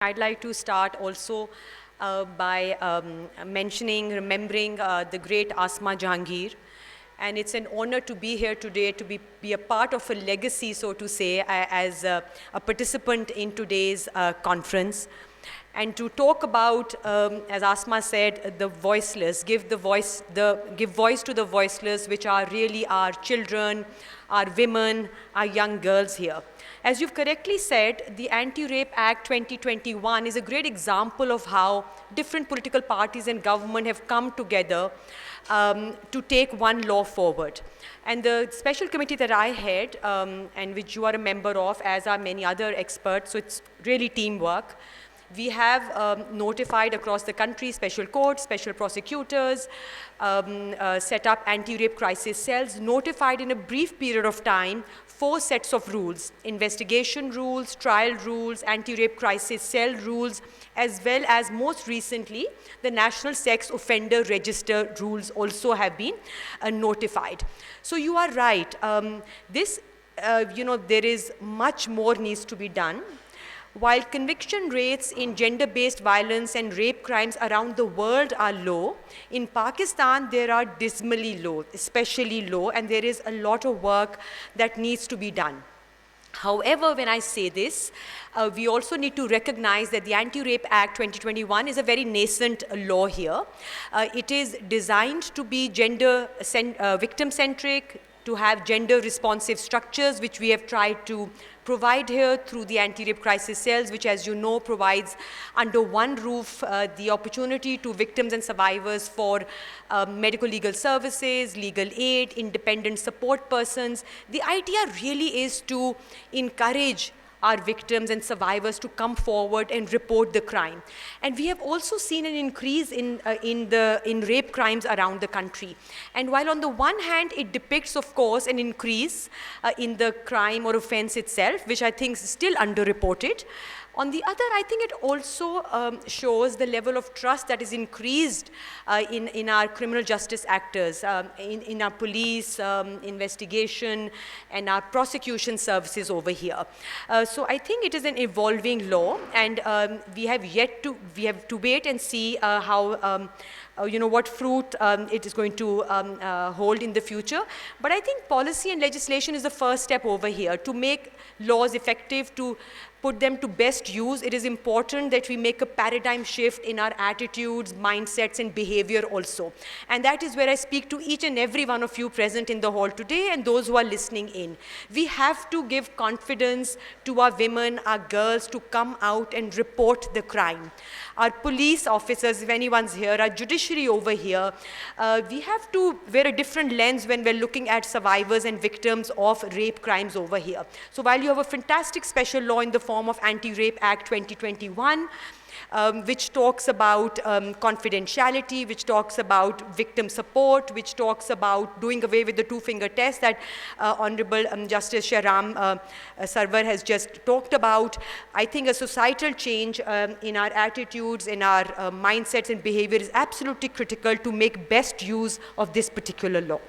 I'd like to start also by remembering the great Asma Jahangir. And it's an honor to be here today, to be a part of a legacy, so to say, as a participant in today's conference. And to talk about, as Asma said, the voiceless, give voice to the voiceless, which are really our children, our women, our young girls here. As you've correctly said, the Anti-Rape Act 2021 is a great example of how different political parties and government have come together to take one law forward. And the special committee that I head, and which you are a member of, as are many other experts, so it's really teamwork. We have notified across the country special courts, special prosecutors, set up anti-rape crisis cells, notified in a brief period of time 4 sets of rules: investigation rules, trial rules, anti-rape crisis cell rules, as well as most recently the National Sex Offender Register rules also have been notified. So you are right. There is much more needs to be done. While conviction rates in gender-based violence and rape crimes around the world are low, in Pakistan they are dismally low, especially low, and there is a lot of work that needs to be done. However, when I say this, we also need to recognize that the Anti-Rape Act 2021 is a very nascent law here. It is designed to be victim-centric, to have gender-responsive structures, which we have tried to provide here through the anti-rape crisis cells, which, as you know, provides under one roof the opportunity to victims and survivors for medical legal services, legal aid, independent support persons. The idea really is to encourage our victims and survivors to come forward and report the crime. And we have also seen an increase in rape crimes around the country. And while on the one hand it depicts, of course, an increase in the crime or offense itself, which I think is still underreported, on the other, I think it also shows the level of trust that is increased in our criminal justice actors, in our police, investigation, and our prosecution services over here. So I think it is an evolving law, and we have to wait and see what fruit it is going to hold in the future. But I think policy and legislation is the first step over here. To make laws effective, to put them to best use, it is important that we make a paradigm shift in our attitudes, mindsets, and behavior also. And that is where I speak to each and every one of you present in the hall today and those who are listening in. We have to give confidence to our women, our girls, to come out and report the crime. Our police officers, if anyone's here, our judiciary over here, we have to wear a different lens when we're looking at survivors and victims of rape crimes over here. So while you have a fantastic special law in the form of Anti-Rape Act 2021, which talks about confidentiality, which talks about victim support, which talks about doing away with the two-finger test that Honorable Justice Shahram Sarwar has just talked about. I think a societal change in our attitudes, in our mindsets and behavior is absolutely critical to make best use of this particular law.